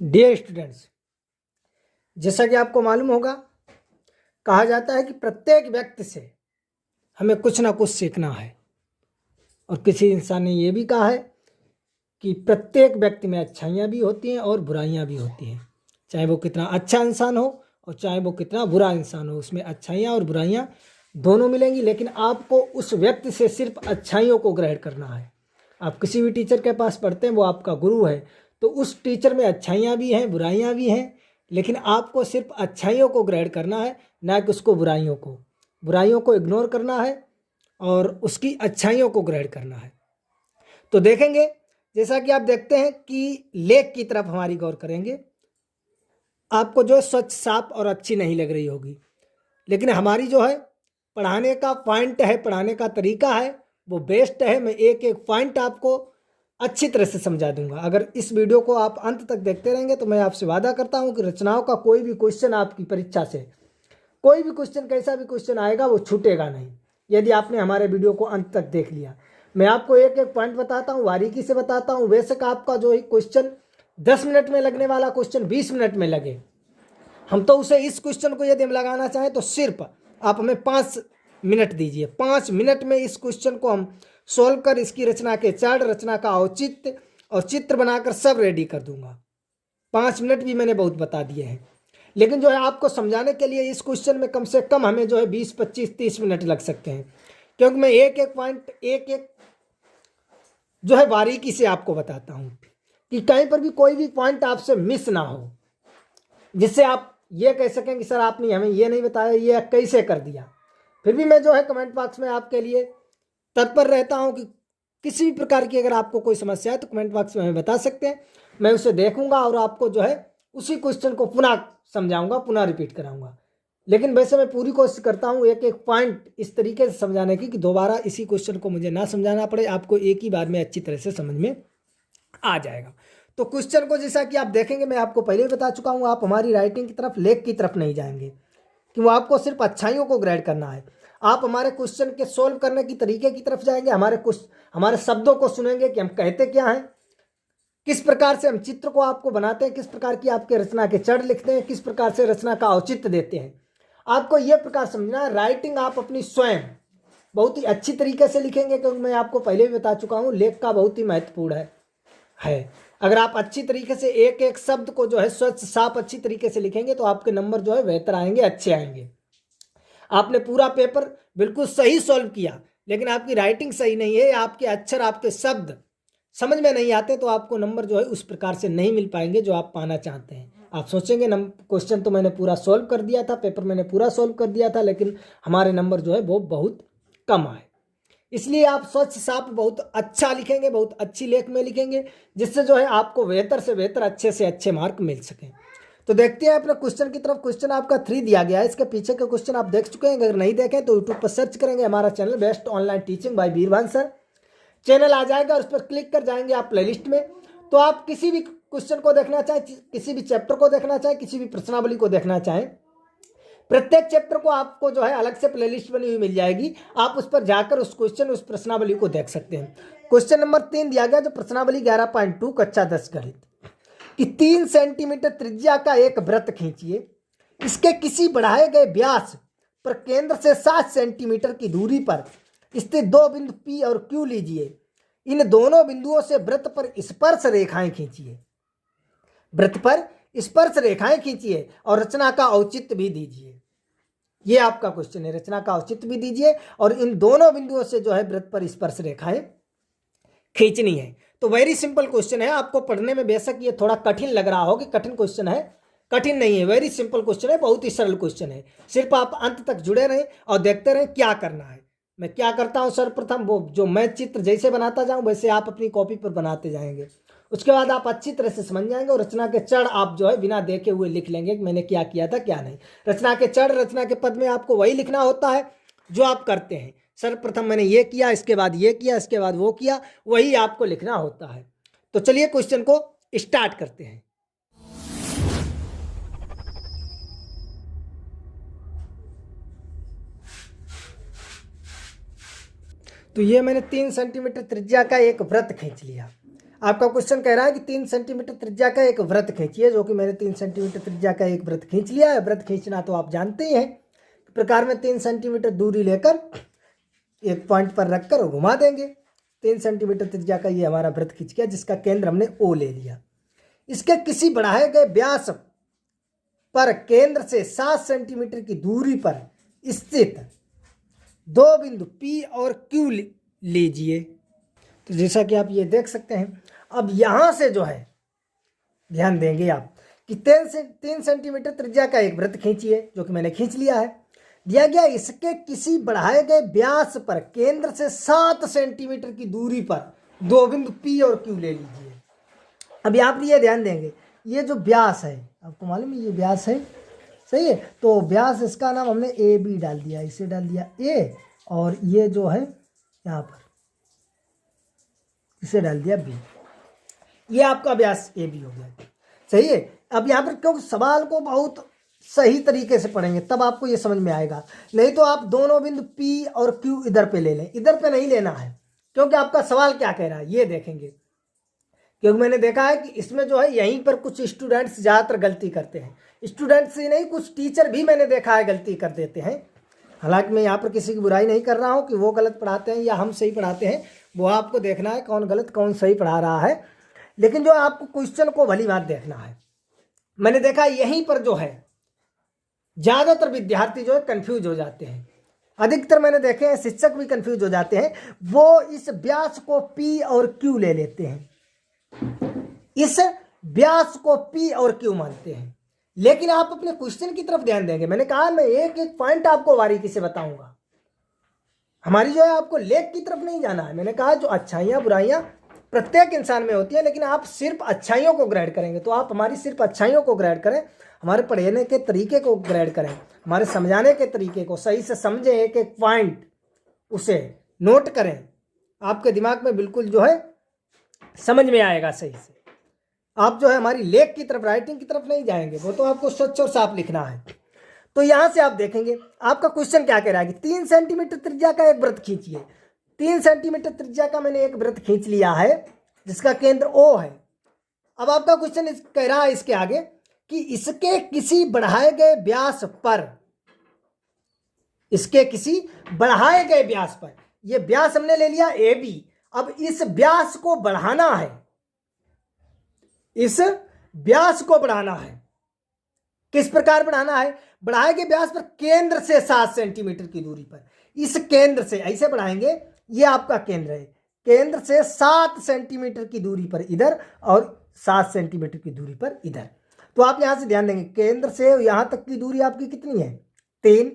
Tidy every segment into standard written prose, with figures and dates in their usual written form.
Dear students, जैसा कि आपको मालूम होगा, कहा जाता है कि प्रत्येक व्यक्ति से हमें कुछ ना कुछ सीखना है। और किसी इंसान ने ये भी कहा है कि प्रत्येक व्यक्ति में अच्छाइयाँ भी होती हैं और बुराइयाँ भी होती हैं। चाहे वो कितना अच्छा इंसान हो और चाहे वो कितना बुरा इंसान हो, उसमें अच्छाइयाँ और बुराइयाँ दोनों मिलेंगी। लेकिन आपको उस व्यक्ति से सिर्फ अच्छाइयों को ग्रहण करना है। आप किसी भी टीचर के पास पढ़ते हैं, वो आपका गुरु है, तो उस टीचर में अच्छाइयाँ भी हैं, बुराइयाँ भी हैं, लेकिन आपको सिर्फ अच्छाइयों को ग्रहण करना है, ना कि उसको बुराइयों को इग्नोर करना है और उसकी अच्छाइयों को ग्रहण करना है। तो देखेंगे, जैसा कि आप देखते हैं कि लेक की तरफ हमारी गौर करेंगे। आपको जो स्वच्छ, साफ और अच्छी नहीं लग रही होगी, लेकिन हमारी जो है पढ़ाने का पॉइंट है, पढ़ाने का तरीका है, वो बेस्ट है। मैं एक एक पॉइंट आपको अच्छी तरह से समझा दूंगा। अगर इस वीडियो को आप अंत तक देखते रहेंगे तो मैं आपसे वादा करता हूं कि रचनाओं का कोई भी क्वेश्चन आपकी परीक्षा से, कोई भी क्वेश्चन, कैसा भी क्वेश्चन आएगा, वो छूटेगा नहीं, यदि आपने हमारे वीडियो को अंत तक देख लिया। मैं आपको एक एक पॉइंट बताता हूँ, बारीकी से बताता हूँ। बेशक आपका जो क्वेश्चन 10 मिनट में लगने वाला क्वेश्चन 20 मिनट में लगे, हम तो उसे, इस क्वेश्चन को यदि हम लगाना चाहें तो सिर्फ आप हमें 5 मिनट दीजिए। 5 मिनट में इस क्वेश्चन को हम सोल्व कर इसकी रचना के चार्ट, रचना का औचित्य और चित्र बनाकर सब रेडी कर दूंगा। 5 मिनट भी मैंने बहुत बता दिए हैं, लेकिन जो है आपको समझाने के लिए इस क्वेश्चन में कम से कम हमें जो है 20, 25, 30 मिनट लग सकते हैं, क्योंकि मैं एक एक पॉइंट, एक एक जो है बारीकी से आपको बताता हूँ कि कहीं पर भी कोई भी पॉइंट आपसे मिस ना हो, जिससे आप ये कह सकें कि सर आपने हमें ये नहीं बताया, ये कैसे कर दिया। फिर भी मैं जो है कमेंट बॉक्स में आपके लिए तत्पर रहता हूं कि किसी भी प्रकार की अगर आपको कोई समस्या है तो कमेंट बॉक्स में हमें बता सकते हैं। मैं उसे देखूंगा और आपको जो है उसी क्वेश्चन को पुनः समझाऊंगा, पुनः रिपीट कराऊंगा। लेकिन वैसे मैं पूरी कोशिश करता हूं एक एक पॉइंट इस तरीके से समझाने की कि दोबारा इसी क्वेश्चन को मुझे ना समझाना पड़े, आपको एक ही बार में अच्छी तरह से समझ में आ जाएगा। तो क्वेश्चन को जैसा कि आप देखेंगे, मैं आपको पहले ही बता चुका हूं, आप हमारी राइटिंग की तरफ, लेख की तरफ नहीं जाएंगे, कि वो आपको सिर्फ अच्छाइयों को ग्रेड करना है। आप हमारे क्वेश्चन के सोल्व करने की तरीके की तरफ जाएंगे, हमारे शब्दों को सुनेंगे कि हम कहते क्या हैं, किस प्रकार से हम चित्र को आपको बनाते हैं, किस प्रकार की आपके रचना के चढ़ लिखते हैं, किस प्रकार से रचना का औचित्य देते हैं। आपको यह प्रकार समझना है। राइटिंग आप अपनी स्वयं बहुत ही अच्छी तरीके से लिखेंगे, क्योंकि मैं आपको पहले भी बता चुका हूं, लेख का बहुत ही महत्वपूर्ण है। अगर आप अच्छी तरीके से एक एक शब्द को जो है स्वच्छ, साफ, अच्छी तरीके से लिखेंगे तो आपके नंबर जो है बेहतर आएंगे, अच्छे आएंगे। आपने पूरा पेपर बिल्कुल सही सॉल्व किया, लेकिन आपकी राइटिंग सही नहीं है, आपके अक्षर, आपके शब्द समझ में नहीं आते, तो आपको नंबर जो है उस प्रकार से नहीं मिल पाएंगे जो आप पाना चाहते हैं। आप सोचेंगे क्वेश्चन तो मैंने पूरा सॉल्व कर दिया था, पेपर मैंने पूरा सॉल्व कर दिया था, लेकिन हमारे नंबर जो है वो बहुत कम आए। इसलिए आप स्वच्छ, साफ, बहुत अच्छा लिखेंगे, बहुत अच्छी लेख में लिखेंगे, जिससे जो है आपको बेहतर से बेहतर, अच्छे से अच्छे मार्क मिल सकें। तो देखते हैं अपने क्वेश्चन की तरफ। क्वेश्चन आपका 3 दिया गया है, इसके पीछे के क्वेश्चन आप देख चुके हैं। अगर नहीं देखें तो यूट्यूब पर सर्च करेंगे हमारा channel best online teaching by Birbhan sir, channel आ जाएगा, उस पर क्लिक कर जाएंगे आप प्लेलिस्ट में। तो आप किसी भी क्वेश्चन को देखना चाहें, किसी भी चैप्टर को देखना चाहें, किसी भी प्रश्नावली को देखना चाहें, प्रत्येक चैप्टर को आपको जो है अलग से प्लेलिस्ट बनी हुई मिल जाएगी। आप उस पर जाकर उस क्वेश्चन, उस प्रश्नावली को देख सकते हैं। क्वेश्चन नंबर 3 दिया गया, जो प्रश्नावली 11.2 कक्षा 10 गणित, कि 3 सेंटीमीटर त्रिज्या का एक वृत्त खींचिए। इसके किसी बढ़ाए गए व्यास पर केंद्र से 7 सेंटीमीटर की दूरी पर स्थित 2 बिंदु P और Q लीजिए। इन दोनों बिंदुओं से वृत्त पर स्पर्श रेखाएं खींचिए। वृत्त पर स्पर्श रेखाएं खींचिए और रचना का औचित्य भी दीजिए। ये आपका क्वेश्चन है, रचना का औचित्य भी दीजिए और इन दोनों बिंदुओं से जो है वृत्त पर स्पर्श रेखाएं खींचनी है। तो वेरी सिंपल क्वेश्चन है। आपको पढ़ने में बेशक ये थोड़ा कठिन लग रहा हो कि कठिन क्वेश्चन है, कठिन नहीं है, वेरी सिंपल क्वेश्चन है, बहुत ही सरल क्वेश्चन है। सिर्फ आप अंत तक जुड़े रहें और देखते रहें क्या करना है। मैं क्या करता हूं, सर्वप्रथम वो जो मैं चित्र जैसे बनाता जाऊं वैसे आप अपनी कॉपी पर बनाते जाएंगे। उसके बाद आप अच्छी तरह से समझ जाएंगे और रचना के चढ़ आप जो है बिना देखे हुए लिख लेंगे कि मैंने क्या किया था, क्या नहीं। रचना के चढ़, रचना के पद में आपको वही लिखना होता है जो आप करते हैं। सर्वप्रथम मैंने ये किया, इसके बाद ये किया, इसके बाद वो किया, वही आपको लिखना होता है। तो चलिए क्वेश्चन को स्टार्ट करते हैं। तो ये मैंने 3 सेंटीमीटर त्रिज्या का एक वृत्त खींच लिया। आपका क्वेश्चन कह रहा है कि 3 सेंटीमीटर त्रिज्या का एक वृत्त खींचिए, जो कि मैंने 3 सेंटीमीटर त्रिज्या का एक वृत्त खींच लिया है। वृत्त खींचना तो आप जानते ही हैं, प्रकार में 3 सेंटीमीटर दूरी लेकर एक पॉइंट पर रखकर घुमा देंगे। 3 सेंटीमीटर त्रिज्या का ये हमारा वृत्त खींच गया, जिसका केंद्र हमने O ले लिया। इसके किसी बढ़ाए गए व्यास पर केंद्र से 7 सेंटीमीटर की दूरी पर स्थित 2 बिंदु P और Q लीजिए। तो जैसा कि आप ये देख सकते हैं, अब यहां से जो है ध्यान देंगे आप कि 3 सेंटीमीटर त्रिज्या का एक वृत्त खींचिए, जो कि मैंने खींच लिया है। दिया गया इसके किसी बढ़ाए गए व्यास पर केंद्र से 7 सेंटीमीटर की दूरी पर 2 बिंदु P और Q ले लीजिए। अब आप ये ध्यान देंगे, ये जो व्यास है, आपको मालूम है ये व्यास है, सही है। तो व्यास, इसका नाम हमने AB डाल दिया, इसे डाल दिया A, और ये जो है यहाँ पर इसे डाल दिया B। ये आपका व्यास AB हो गया, सही है। अब यहाँ पर क्योंकि सवाल को बहुत सही तरीके से पढ़ेंगे तब आपको ये समझ में आएगा, नहीं तो आप दोनों बिंदु P और Q इधर पे ले लें, इधर पे नहीं लेना है, क्योंकि आपका सवाल क्या कह रहा है ये देखेंगे। क्योंकि मैंने देखा है कि इसमें जो है यहीं पर कुछ स्टूडेंट्स ज़्यादातर गलती करते हैं। स्टूडेंट्स ही नहीं, कुछ टीचर भी मैंने देखा है गलती कर देते हैं। हालांकि मैं यहाँ पर किसी की बुराई नहीं कर रहा हूँ कि वो गलत पढ़ाते हैं या हम सही पढ़ाते हैं, वो आपको देखना है कौन गलत कौन सही पढ़ा रहा है, लेकिन जो आपको क्वेश्चन को भली बात देखना है। मैंने देखा यहीं पर जो है ज़्यादातर विद्यार्थी जो है कन्फ्यूज हो जाते हैं। अधिकतर मैंने देखे हैं शिक्षक भी कन्फ्यूज हो जाते हैं, वो इस व्यास को P और Q ले लेते हैं, इस व्यास को P और Q मानते हैं। लेकिन आप अपने क्वेश्चन की तरफ ध्यान देंगे, मैंने कहा मैं एक एक पॉइंट आपको बारीकी से बताऊंगा। हमारी जो है आपको लेख की तरफ नहीं जाना है। मैंने कहा जो अच्छाइयाँ बुराइयाँ प्रत्येक इंसान में होती है, लेकिन आप सिर्फ अच्छाइयों को ग्रेड करेंगे तो आप हमारी सिर्फ अच्छाइयों को ग्रेड करें, हमारे पढ़ने के तरीके को ग्रेड करें, हमारे समझाने के तरीके को सही से समझें, एक एक पॉइंट उसे नोट करें, आपके दिमाग में बिल्कुल जो है समझ में आएगा सही से। आप जो है हमारी लेख की तरफ, राइटिंग की तरफ नहीं जाएंगे, वो तो आपको स्वच्छ और साफ लिखना है। तो यहां से आप देखेंगे आपका क्वेश्चन क्या कह रहा है कि 3 सेंटीमीटर त्रिज्या का एक वृत्त खींचिए। 3 सेंटीमीटर त्रिज्या का मैंने एक वृत्त खींच लिया है जिसका केंद्र O है। अब आपका क्वेश्चन कह रहा है इसके आगे कि इसके किसी बढ़ाए गए व्यास पर, इसके किसी बढ़ाए गए व्यास पर, ये व्यास हमने ले लिया AB। अब इस व्यास को बढ़ाना है, इस व्यास को बढ़ाना है। किस प्रकार बढ़ाना है? बढ़ाए गए व्यास पर केंद्र से 7 सेंटीमीटर की दूरी पर, इस केंद्र से ऐसे बढ़ाएंगे, ये आपका केंद्र है, केंद्र से 7 सेंटीमीटर की दूरी पर इधर और 7 सेंटीमीटर की दूरी पर इधर। तो आप यहां से ध्यान देंगे केंद्र से यहां तक की दूरी आपकी कितनी है? 3,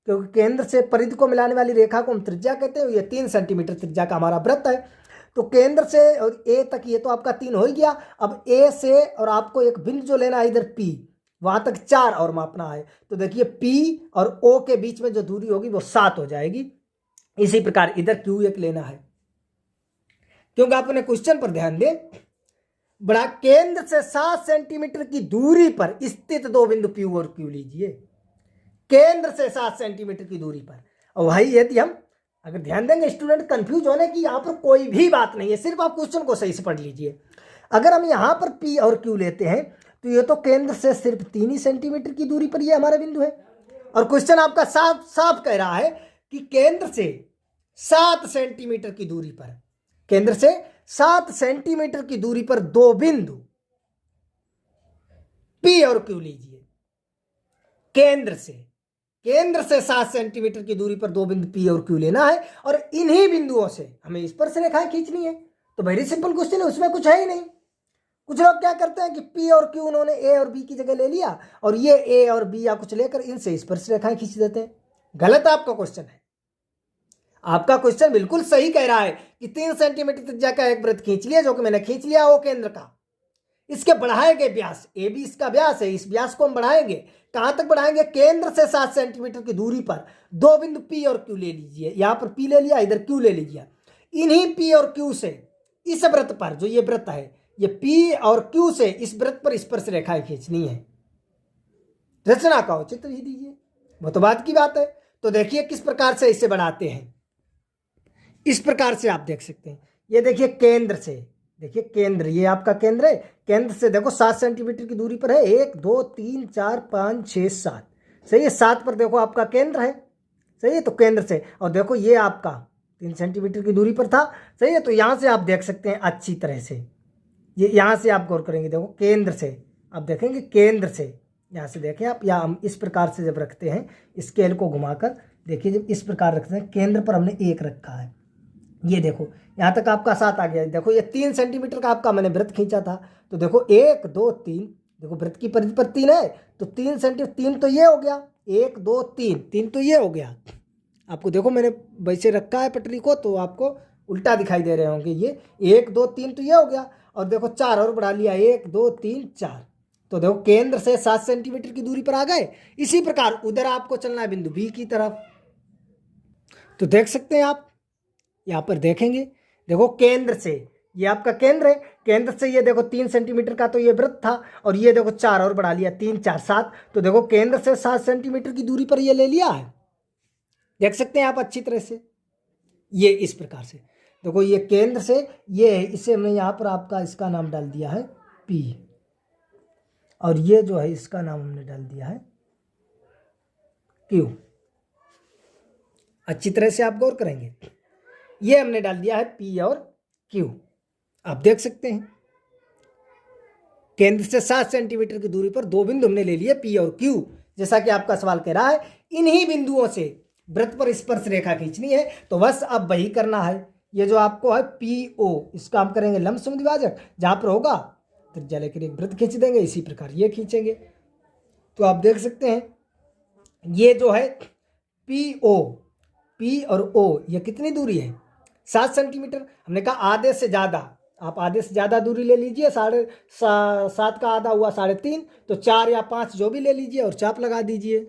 क्योंकि केंद्र से परिधि को मिलाने वाली रेखा को हम त्रिज्या कहते हैं। ये 3 सेंटीमीटर त्रिज्या का हमारा वृत्त है। तो केंद्र से और A तक ये तो आपका 3 हो ही गया। अब A से और आपको एक बिंदु जो लेना है इधर P, वहां तक 4 और मापना है। तो देखिए P और O के बीच में जो दूरी होगी वो 7 हो जाएगी। इसी प्रकार इधर Q1 लेना है, क्योंकि आप अपने क्वेश्चन पर ध्यान दें, बड़ा केंद्र से 7 सेंटीमीटर की दूरी पर स्थित 2 बिंदु P और Q लीजिए, केंद्र से 7 सेंटीमीटर की दूरी पर। और वही यदि हम अगर ध्यान देंगे, स्टूडेंट कंफ्यूज होने की यहाँ पर कोई भी बात नहीं है, सिर्फ आप क्वेश्चन को सही से पढ़ लीजिए। अगर हम यहाँ पर P और Q लेते हैं तो ये तो केंद्र से सिर्फ 3 ही सेंटीमीटर की दूरी पर ये हमारा बिंदु है। और क्वेश्चन आपका साफ साफ कह रहा है कि केंद्र से 7 सेंटीमीटर की दूरी पर, केंद्र से 7 सेंटीमीटर की दूरी पर 2 बिंदु P और Q लीजिए। केंद्र से 7 सेंटीमीटर की दूरी पर 2 बिंदु P और Q लेना है, और इन्हीं बिंदुओं से हमें स्पर्श रेखाएं खींचनी है। तो वेरी सिंपल क्वेश्चन है, उसमें कुछ है ही नहीं। कुछ लोग क्या करते हैं कि P और Q उन्होंने A और B की जगह ले लिया, और ये A और B या कुछ लेकर इनसे स्पर्श रेखाएं खींच देते हैं। गलत आपका क्वेश्चन है। आपका क्वेश्चन बिल्कुल सही कह रहा है कि 3 सेंटीमीटर त्रिज्या का एक वृत्त खींच लिया, जो कि मैंने खींच लिया O केंद्र का। इसके बढ़ाए गए व्यास, AB इसका व्यास है, इस व्यास को हम बढ़ाएंगे। कहां तक बढ़ाएंगे? केंद्र से 7 सेंटीमीटर की दूरी पर 2 बिंदु P और Q ले लीजिए। यहां पर P ले लिया, इधर Q ले लीजिए। इन्हीं P और Q से इस वृत्त पर, जो ये वृत्त है, ये P और Q से इस वृत्त पर स्पर्श रेखाएं खींचनी है। रचना का औचित्य ही दीजिए, वो तो बात की बात है। तो देखिए किस प्रकार से इसे बढ़ाते हैं। इस प्रकार से आप देख सकते हैं, ये देखिए केंद्र से देखिए केंद्र, ये आपका केंद्र है। केंद्र से देखो 7 सेंटीमीटर की दूरी पर है। 1 2 3 4 5 6 7, सही है। 7 पर देखो आपका केंद्र है, सही है। तो केंद्र से, और देखो ये आपका 3 सेंटीमीटर की दूरी पर था, सही है। तो यहाँ से आप देख सकते हैं अच्छी तरह से, ये यहाँ से आप गौर करेंगे, देखो केंद्र से आप देखेंगे, केंद्र से यहाँ से देखें आप, या हम इस प्रकार से जब रखते हैं स्केल को घुमाकर, देखिए जब इस प्रकार रखते हैं, केंद्र पर हमने 1 रखा है, ये देखो यहाँ तक आपका 7 आ गया। देखो ये 3 सेंटीमीटर का आपका मैंने वृत्त खींचा था, तो देखो 1 2 3, देखो वृत्त की परिधि पर 3 है, तो 3 सेंटीमीटर, 3 तो ये हो गया, 1 2 3, 3 तो ये हो गया। आपको देखो मैंने वैसे रखा है पटरी को, तो आपको उल्टा दिखाई दे रहे होंगे। ये 1 2 3 तो ये हो गया, और देखो 4 और बढ़ा लिया, 1 2 3 4, तो देखो केंद्र से 7 सेंटीमीटर की दूरी पर आ गए। इसी प्रकार उधर आपको चलना है बिंदु बी की तरफ, तो देख सकते हैं आप यहाँ पर देखेंगे, देखो केंद्र से, ये आपका केंद्र है, केंद्र से ये देखो 3 सेंटीमीटर का तो ये वृत्त था, और ये देखो 4 और बढ़ा लिया, 3 4 7, तो देखो केंद्र से 7 सेंटीमीटर की दूरी पर ये ले लिया है। देख सकते हैं आप अच्छी तरह से, ये इस प्रकार से देखो, ये केंद्र से ये है, इसे हमने यहाँ पर आपका इसका नाम डाल दिया है P, और ये जो है इसका नाम हमने डाल दिया है Q। अच्छी तरह से आप गौर करेंगे, ये हमने डाल दिया है P और Q। आप देख सकते हैं केंद्र से 7 सेंटीमीटर की दूरी पर 2 बिंदु हमने ले लिए P और Q। जैसा कि आपका सवाल कह रहा है, इन्हीं बिंदुओं से वृत्त पर स्पर्श रेखा खींचनी है, तो बस अब वही करना है। ये जो आपको है PO, इसका हम करेंगे लंब समद्विभाजक, जहां पर होगा त्रिज्या लेकर एक वृत्त खींच देंगे, इसी प्रकार ये खींचेंगे। तो आप देख सकते हैं ये जो है PO, P और O, ये कितनी दूरी है? 7 सेंटीमीटर। हमने कहा आधे से ज़्यादा, आप आधे से ज़्यादा दूरी ले लीजिए, 7.5 का आधा हुआ 3.5, तो 4 या 5 जो भी ले लीजिए और चाप लगा दीजिए।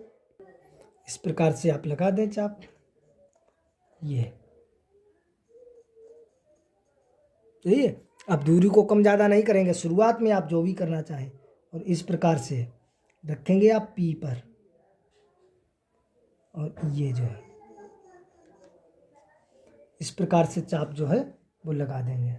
इस प्रकार से आप लगा दें चाप, ये सही है। अब दूरी को कम ज़्यादा नहीं करेंगे, शुरुआत में आप जो भी करना चाहें, और इस प्रकार से रखेंगे आप P पर, और ये जो है इस प्रकार से चाप जो है वो लगा देंगे।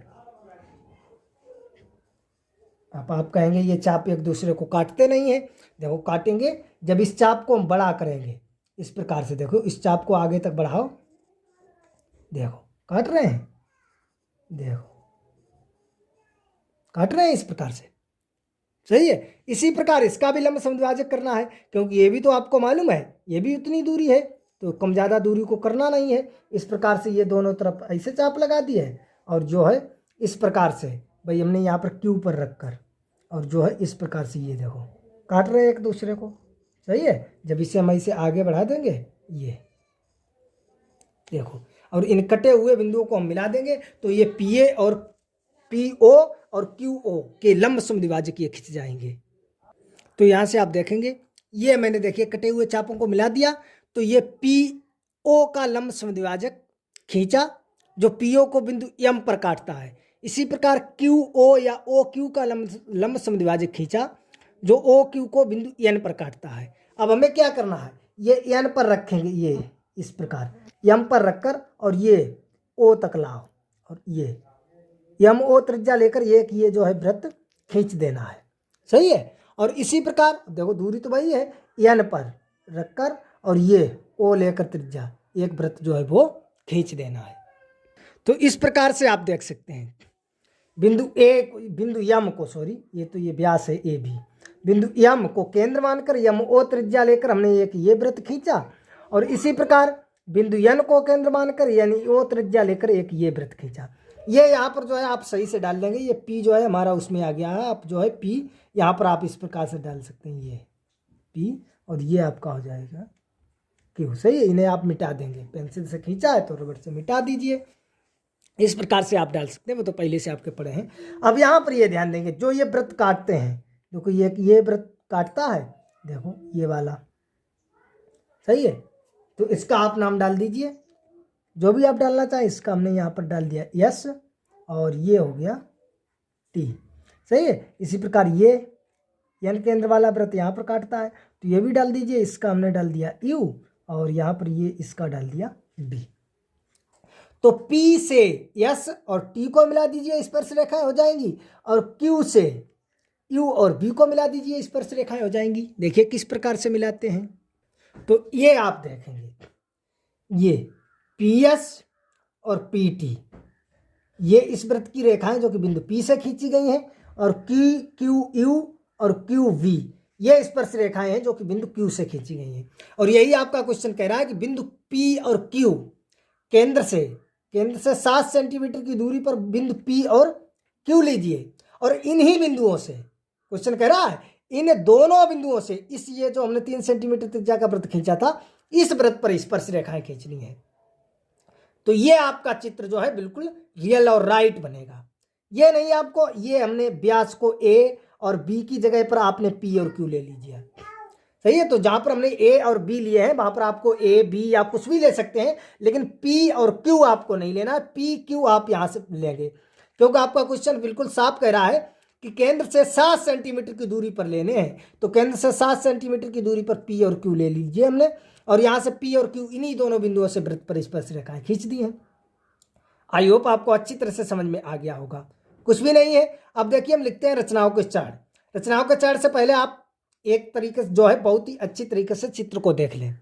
आप कहेंगे ये चाप एक दूसरे को काटते नहीं है, देखो काटेंगे जब इस चाप को हम बड़ा करेंगे। इस प्रकार से देखो, इस चाप को आगे तक बढ़ाओ, देखो काट रहे हैं, देखो काट रहे हैं इस प्रकार से, सही है। इसी प्रकार इसका भी लंब समद्विभाजक करना है, क्योंकि ये भी तो आपको मालूम है ये भी उतनी दूरी है, तो कम ज़्यादा दूरी को करना नहीं है। इस प्रकार से ये दोनों तरफ ऐसे चाप लगा दिए है, और जो है इस प्रकार से भाई हमने यहाँ पर Q पर रख कर, और जो है इस प्रकार से ये देखो काट रहे हैं एक दूसरे को, सही है। जब इसे हम ऐसे आगे बढ़ा देंगे, ये देखो, और इन कटे हुए बिंदुओं को हम मिला देंगे, तो ये PA और PO और QO के लंब समद्विभाजक ये खिंच जाएंगे। तो यहाँ से आप देखेंगे, ये मैंने देखिए कटे हुए चापों को मिला दिया, तो ये PO का लंब समद्विभाजक खींचा, जो PO को बिंदु M पर काटता है। इसी प्रकार QO या OQ का लंब समद्विभाजक खींचा, जो OQ को बिंदु N पर काटता है। अब हमें क्या करना है, ये N पर रखेंगे, ये इस प्रकार M पर रखकर, और ये O तक लाओ, और ये MO त्रिज्या लेकर एक ये जो है वृत्त खींच देना है, सही है। और इसी प्रकार देखो दूरी तो वही है, N पर रखकर और ये O लेकर त्रिज्या एक वृत्त जो है वो खींच देना है। तो इस प्रकार से आप देख सकते हैं बिंदु M को, सॉरी ये तो ये व्यास है AB, बिंदु M को केंद्र मानकर MO त्रिज्या लेकर हमने एक ये वृत्त खींचा, और इसी प्रकार बिंदु N को केंद्र मानकर यानी O त्रिज्या लेकर एक ये वृत्त खींचा। ये यहाँ पर जो है आप सही से डाल देंगे, ये P जो है हमारा उसमें आ गया है, आप जो है P यहाँ पर आप इस प्रकार से डाल सकते हैं, ये P, और ये आपका हो जाएगा Q, सही है। इन्हें आप मिटा देंगे, पेंसिल से खींचा है तो रबड़ से मिटा दीजिए। इस प्रकार से आप डाल सकते हैं, वो तो पहले से आपके पढ़े हैं। अब यहाँ पर ये ध्यान देंगे, जो ये वृत्त काटते हैं, देखो ये वृत्त काटता है, देखो ये वाला, सही है। तो इसका आप नाम डाल दीजिए, जो भी आप डालना चाहें। इसका हमने यहाँ पर डाल दिया S, और ये हो गया T, सही है। इसी प्रकार ये N केंद्र वाला वृत्त यहाँ पर काटता है, तो ये भी डाल दीजिए। इसका हमने डाल दिया U, और यहाँ पर ये इसका डाल दिया B। तो P से S और T को मिला दीजिए, स्पर्श रेखाएं हो जाएंगी, और Q से U और B को मिला दीजिए, स्पर्श रेखाएं हो जाएंगी। देखिए किस प्रकार से मिलाते हैं। तो ये आप देखेंगे, ये PS और PT, ये इस वृत्त की रेखाएं जो कि बिंदु P से खींची गई हैं, और QU और QV ये स्पर्श रेखाएं हैं जो कि बिंदु Q से खींची गई हैं। और यही आपका क्वेश्चन कह रहा है कि बिंदु P और Q केंद्र से 7 सेंटीमीटर की दूरी पर बिंदु P और Q लीजिए, और इन्हीं बिंदुओं से क्वेश्चन कह रहा है, इन दोनों बिंदुओं से इस ये जो हमने 3 सेंटीमीटर त्रिज्या का वृत्त खींचा था, इस वृत्त पर स्पर्श रेखाएं खींचनी है। तो ये आपका चित्र जो है बिल्कुल रियल और राइट बनेगा। ये नहीं आपको, ये हमने व्यास को A और B की जगह पर आपने P और Q ले लीजिए, सही है। तो जहां पर हमने A और B लिए हैं वहां पर आपको A B या कुछ भी ले सकते हैं, लेकिन P और Q आपको नहीं लेना है। P Q आप यहां से लेंगे, क्योंकि आपका क्वेश्चन बिल्कुल साफ कह रहा है कि केंद्र से 7 सेंटीमीटर की दूरी पर लेने हैं। तो केंद्र से 7 सेंटीमीटर की दूरी पर P और Q ले लीजिए हमने, और यहां से P और Q इन्हीं दोनों बिंदुओं से वृत्त पर स्पर्श रेखाएं खींच दी हैं। आई होप आपको अच्छी तरह से समझ में आ गया होगा। कुछ भी नहीं है। अब देखिए हम लिखते हैं रचनाओं के चार्ट। रचनाओं के चार्ट से पहले आप एक तरीके से जो है बहुत ही अच्छी तरीके से चित्र को देख लें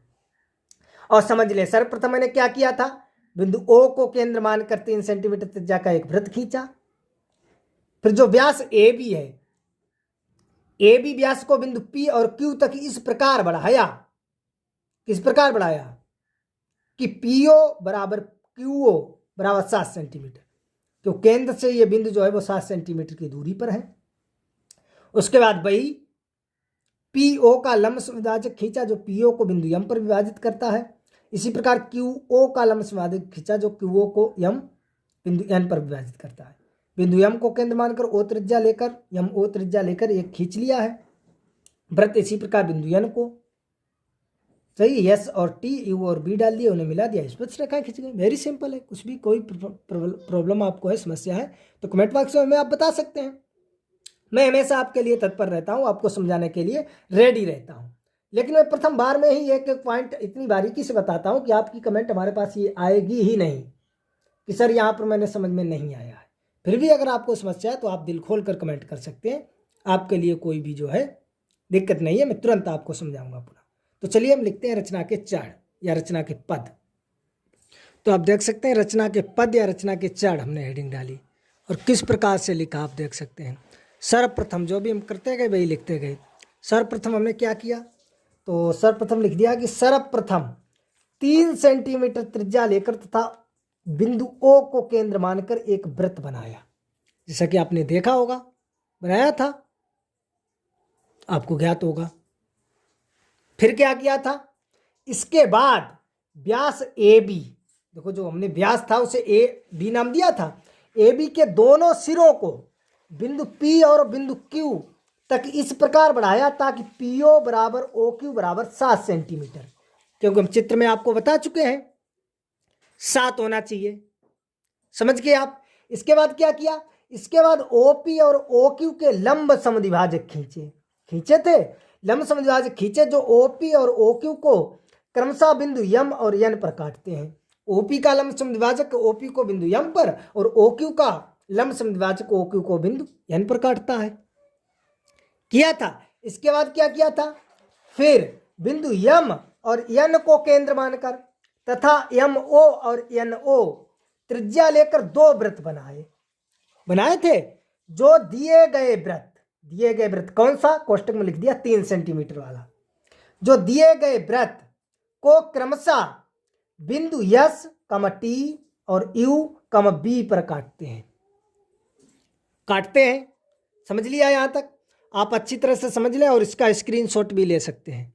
और समझ लें। सर्वप्रथम मैंने क्या किया था, बिंदु O को केंद्र मानकर 3 सेंटीमीटर त्रिज्या का एक वृत्त खींचा। फिर जो व्यास AB है, AB व्यास को बिंदु P और Q तक इस प्रकार बढ़ाया, किस प्रकार बढ़ाया कि PO बराबर QO बराबर 7 सेंटीमीटर। तो केंद्र से ये बिंदु जो है वो 7 सेंटीमीटर की दूरी पर है। उसके बाद वही PO का लंब विभाजक खींचा जो PO को बिंदु M पर विभाजित करता है। इसी प्रकार QO का लंब विभाजक खींचा जो QO को M बिंदु N पर विभाजित करता है। बिंदु M को केंद्र मानकर O त्रिज्या लेकर MO त्रिज्या लेकर एक खींच लिया है वृत्त। इसी प्रकार बिंदु N को, सही, S और T U और B डाल दिए, उन्हें मिला दिया, स्पर्श रेखाएं खींच गई। वेरी सिंपल है। कुछ भी कोई प्रॉब्लम आपको है, समस्या है तो कमेंट बॉक्स में आप बता सकते हैं। मैं हमेशा आपके लिए तत्पर रहता हूं, आपको समझाने के लिए रेडी रहता हूं। लेकिन मैं प्रथम बार में ही एक एक पॉइंट इतनी बारीकी से बताता हूं कि आपकी कमेंट हमारे पास ये आएगी ही नहीं कि सर यहाँ पर मैंने समझ में नहीं आया है। फिर भी अगर आपको समस्या है तो आप दिल खोल कर कमेंट कर सकते हैं। आपके लिए कोई भी जो है दिक्कत नहीं है, मैं तुरंत आपको समझाऊंगा पूरा। तो चलिए हम लिखते हैं रचना के चरण या रचना के पद। तो आप देख सकते हैं रचना के पद या रचना के चरण हमने हेडिंग डाली और किस प्रकार से लिखा आप देख सकते हैं। सर्वप्रथम जो भी हम करते गए वही लिखते गए। सर्वप्रथम हमने क्या किया, तो सर्वप्रथम लिख दिया कि सर्वप्रथम 3 सेंटीमीटर त्रिज्या लेकर तथा बिंदु O को केंद्र मानकर एक वृत्त बनाया। जैसा कि आपने देखा होगा, बनाया था, आपको ज्ञात होगा। फिर क्या किया था, इसके बाद व्यास AB, देखो जो हमने व्यास था उसे AB नाम दिया था, AB के दोनों सिरों को बिंदु P और बिंदु Q तक इस प्रकार बढ़ाया ताकि PO बराबर OQ बराबर 7 सेंटीमीटर, क्योंकि हम चित्र में आपको बता चुके हैं 7 होना चाहिए, समझ गए आप। इसके बाद क्या किया, इसके बाद OP और OQ के लंब समद्विभाजक खींचे थे, लंब समद्विभाजक खींचे जो OP और OQ को क्रमशः बिंदु M और N पर काटते हैं। OP का लंब समद्विभाजक OP को बिंदु M पर और OQ का लंब समद्विभाजक OQ को बिंदु N पर काटता है, किया था। इसके बाद क्या किया था, फिर बिंदु M और N को केंद्र मानकर तथा MO और NO त्रिज्या लेकर 2 वृत्त बनाए थे। जो दिए गए वृत्त कौन सा, कोष्टक में लिख दिया 3 सेंटीमीटर वाला, जो दिए गए वृत्त को क्रमशः बिंदु S, T और U, B पर काटते हैं। समझ लिया यहां तक, आप अच्छी तरह से समझ लें और इसका स्क्रीनशॉट भी ले सकते हैं।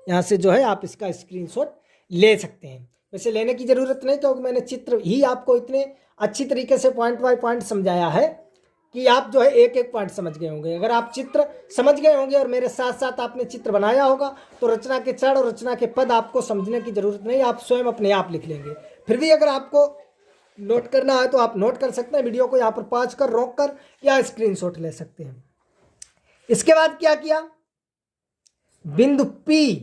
यहां से जो है आप इसका स्क्रीनशॉट ले सकते हैं। वैसे लेने की जरूरत नहीं, क्योंकि मैंने चित्र ही आपको इतने अच्छी तरीके से पॉइंट बाय पॉइंट समझाया है कि आप जो है एक एक पॉइंट समझ गए होंगे। अगर आप चित्र समझ गए होंगे और मेरे साथ साथ आपने चित्र बनाया होगा तो रचना के चरण और रचना के पद आपको समझने की जरूरत नहीं, आप स्वयं अपने आप लिख लेंगे। फिर भी अगर आपको नोट करना है तो आप नोट कर सकते हैं, वीडियो को यहाँ पर पॉज कर, रोक कर या स्क्रीनशॉट ले सकते हैं। इसके बाद क्या किया, बिंदु P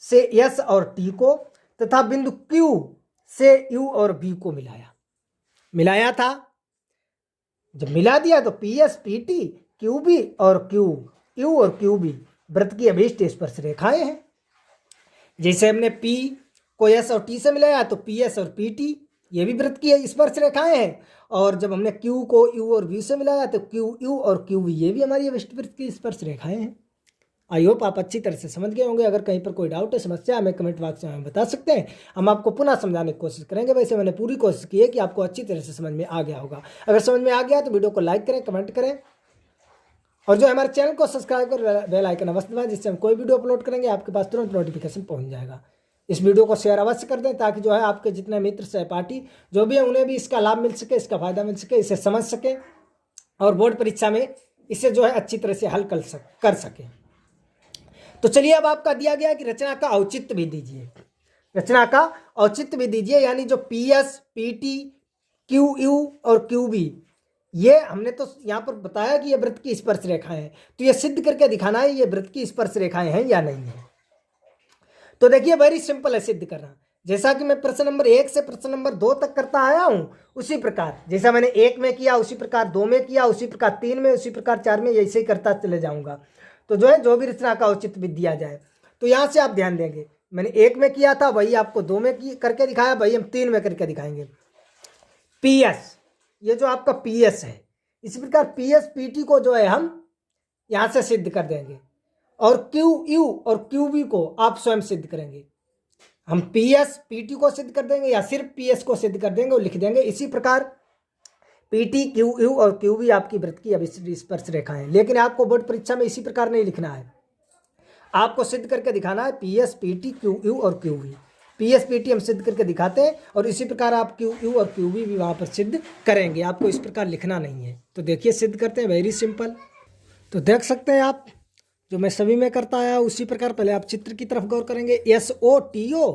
से S और T को तथा बिंदु Q से U और B को मिलाया। मिलाया था। जब मिला दिया तो P S P T Q B और क्यू यू और क्यू बी वृत्त की अभीष्ट स्पर्श रेखाएं हैं। जैसे हमने पी को एस और टी से मिलाया तो पी एस और पी टी ये भी वृत्त की स्पर्श रेखाएं हैं। और जब हमने क्यू को यू और वी से मिलाया तो क्यू यू और क्यू वी ये भी हमारी अभीष्ट वृत्त की स्पर्श रेखाएं हैं। आई होप आप अच्छी तरह से समझ गए होंगे। अगर कहीं पर कोई डाउट है, समस्या, हमें कमेंट बॉक्स में बता सकते हैं। हम आपको पुनः समझाने की कोशिश करेंगे। वैसे मैंने पूरी कोशिश की है कि आपको अच्छी तरह से समझ में आ गया होगा। अगर समझ में आ गया तो वीडियो को लाइक करें, कमेंट करें और जो हमारे चैनल को सब्सक्राइब कर बेल आइकन अवश्य दबाएं, जिससे हम कोई वीडियो अपलोड करेंगे आपके पास तुरंत नोटिफिकेशन पहुंच जाएगा। इस वीडियो को शेयर अवश्य कर दें ताकि जो है आपके जितने मित्र सहपाठी जो भी है उन्हें भी इसका लाभ मिल सके, इसका फायदा मिल सके, इसे समझ सके और बोर्ड परीक्षा में इसे जो है अच्छी तरह से हल कर सके। तो चलिए अब आपका दिया गया कि रचना का औचित्य भी दीजिए। रचना का औचित्य भी दीजिए, यानी जो P S P T Q U और क्यू बी ये हमने तो यहाँ पर बताया कि ये वृत्त की स्पर्श रेखाएं हैं, तो ये सिद्ध करके दिखाना है ये वृत्त की स्पर्श रेखाएं हैं या नहीं है। तो देखिए वेरी सिंपल है सिद्ध करना। जैसा कि मैं प्रश्न नंबर 1 से प्रश्न नंबर 2 तक करता आया हूं, उसी प्रकार जैसा मैंने 1 में किया उसी प्रकार 2 में किया, उसी प्रकार 3 में, उसी प्रकार 4 में, ऐसे ही करता चले जाऊंगा। तो जो है जो भी रचना का औचित्य भी दिया जाए तो यहाँ से आप ध्यान देंगे, मैंने 1 में किया था वही आपको 2 में करके दिखाया, वही हम 3 में करके दिखाएंगे। पी एस, ये जो आपका पी एस है, इसी प्रकार पी एस पी टी को जो है हम यहाँ से सिद्ध कर देंगे और क्यू यू और क्यू बी को आप स्वयं सिद्ध करेंगे। हम पी एस पी टी को सिद्ध कर देंगे या सिर्फ पी एस को सिद्ध कर देंगे और लिख देंगे। इसी प्रकार पी टी क्यू यू और क्यू बी आपकी वृत्त की अभीष्ट स्पर्श रेखाएं हैं। लेकिन आपको बोर्ड परीक्षा में इसी प्रकार नहीं लिखना है, आपको सिद्ध करके दिखाना है P S P T Q U और Q B. P S P T हम सिद्ध करके दिखाते हैं और इसी प्रकार आप क्यू यू और क्यू बी भी वहाँ पर सिद्ध करेंगे। आपको इस प्रकार लिखना नहीं है। तो देखिए सिद्ध करते हैं, वेरी सिंपल। तो देख सकते हैं आप जो मैं सभी में करता आया उसी प्रकार पहले आप चित्र की तरफ गौर करेंगे। एस ओ टी ओ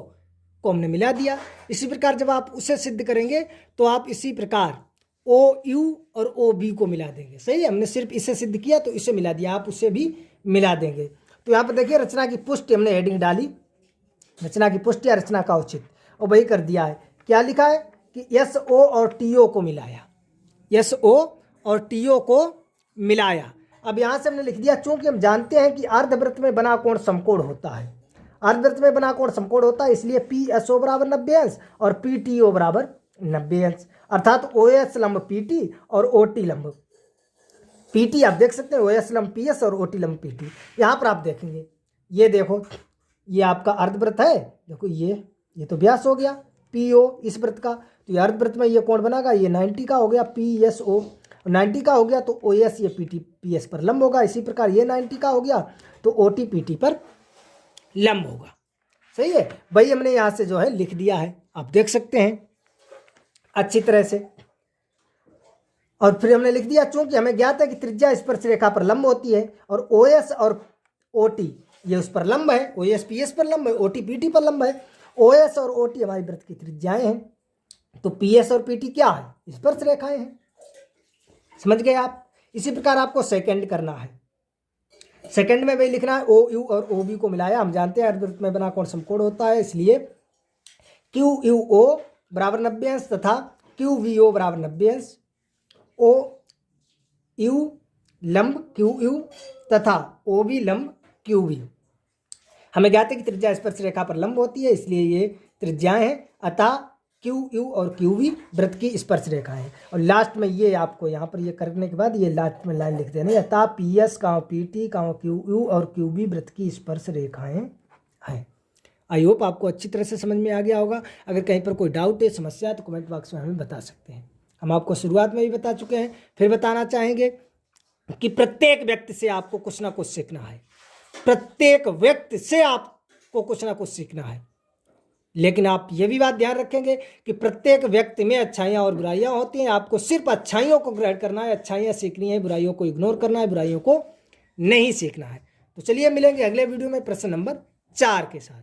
को हमने मिला दिया। इसी प्रकार जब आप उसे सिद्ध करेंगे तो आप इसी प्रकार ओ यू और ओ बी को मिला देंगे। सही है, हमने सिर्फ इसे सिद्ध किया तो इसे मिला दिया, आप उसे भी मिला देंगे। तो यहाँ पर देखिए रचना की पुष्टि हमने हेडिंग डाली, रचना की पुष्टि या रचना का औचित्य, और वही कर दिया है। क्या लिखा है कि एस ओ और टी ओ को मिलाया, एस ओ और टी ओ को मिलाया। अब यहाँ से हमने लिख दिया, चूंकि हम जानते हैं कि अर्धवृत्त में बना कोण समकोण होता है, अर्धवृत्त में बना कोण समकोण होता है, इसलिए पी एस ओ बराबर 90 अंश और पी टी ओ बराबर 90 अंश, अर्थात ओ एस लंब पी टी और ओ टी लंब पी टी। आप देख सकते हैं ओ एस लंब पी एस और ओ टी लंब पी टी। यहाँ पर आप देखेंगे, ये देखो ये आपका अर्धवृत्त है, देखो ये तो व्यास हो गया पी ओ इस वृत्त का, तो ये अर्धवृत्त में ये कोण बनेगा, ये 90 का हो गया पी एस ओ, 90 का हो गया तो ओ एस ये पी टी पी एस पर लंब होगा। इसी प्रकार ये 90 का हो गया तो ओ टी पी टी पर लंब होगा। सही है, भाई हमने यहाँ से जो है लिख दिया है, आप देख सकते हैं अच्छी तरह से। और फिर हमने लिख दिया, चूंकि हमें ज्ञात है कि त्रिज्या स्पर्श रेखा पर लंब होती है और ओ एस और ओ टी ये उस पर लंब है, ओ एस पी एस पर लंब है, ओ टी पी टी पर लंब है। ओ एस और ओ टी हमारी वृत्त की त्रिज्याएं हैं, तो पी एस और पी टी क्या है, स्पर्श रेखाएं हैं। समझ गए आप। इसी प्रकार आपको सेकंड करना है, सेकंड में वही लिखना है, ओ यू और ओ बी को मिलाया। हम जानते हैं अर्धवृत्त में बना कोण समकोण होता है, इसलिए क्यू यू ओ बराबर 90 अंश तथा क्यू वी ओ बराबर 90 अंश, ओ यू लंब क्यू यू तथा ओ बी लंब क्यू बी। हमें ज्ञात है कि त्रिज्या स्पर्श रेखा पर लंब होती है, इसलिए ये त्रिज्याएं हैं, अतः क्यू यू और क्यू बी वृत्त की स्पर्श रेखा है। और लास्ट में ये आपको यहाँ पर ये करने के बाद ये लास्ट में लाइन लिख देनी, अतः P S P T Q U और क्यू बी वृत्त की स्पर्श रेखाएं हैं। आई होप आपको अच्छी तरह से समझ में आ गया होगा। अगर कहीं पर कोई डाउट है, समस्या है तो कमेंट बॉक्स में हमें बता सकते हैं। हम आपको शुरुआत में भी बता चुके हैं, फिर बताना चाहेंगे कि प्रत्येक व्यक्ति से आपको कुछ ना कुछ सीखना है, प्रत्येक व्यक्ति से आपको कुछ ना कुछ सीखना है। लेकिन आप ये भी बात ध्यान रखेंगे कि प्रत्येक व्यक्ति में अच्छाइयाँ और बुराइयाँ होती हैं, आपको सिर्फ अच्छाइयों को ग्रहण करना है, अच्छाइयाँ सीखनी है, बुराइयों को इग्नोर करना है, बुराइयों को नहीं सीखना है। तो चलिए मिलेंगे अगले वीडियो में प्रश्न नंबर 4 के साथ।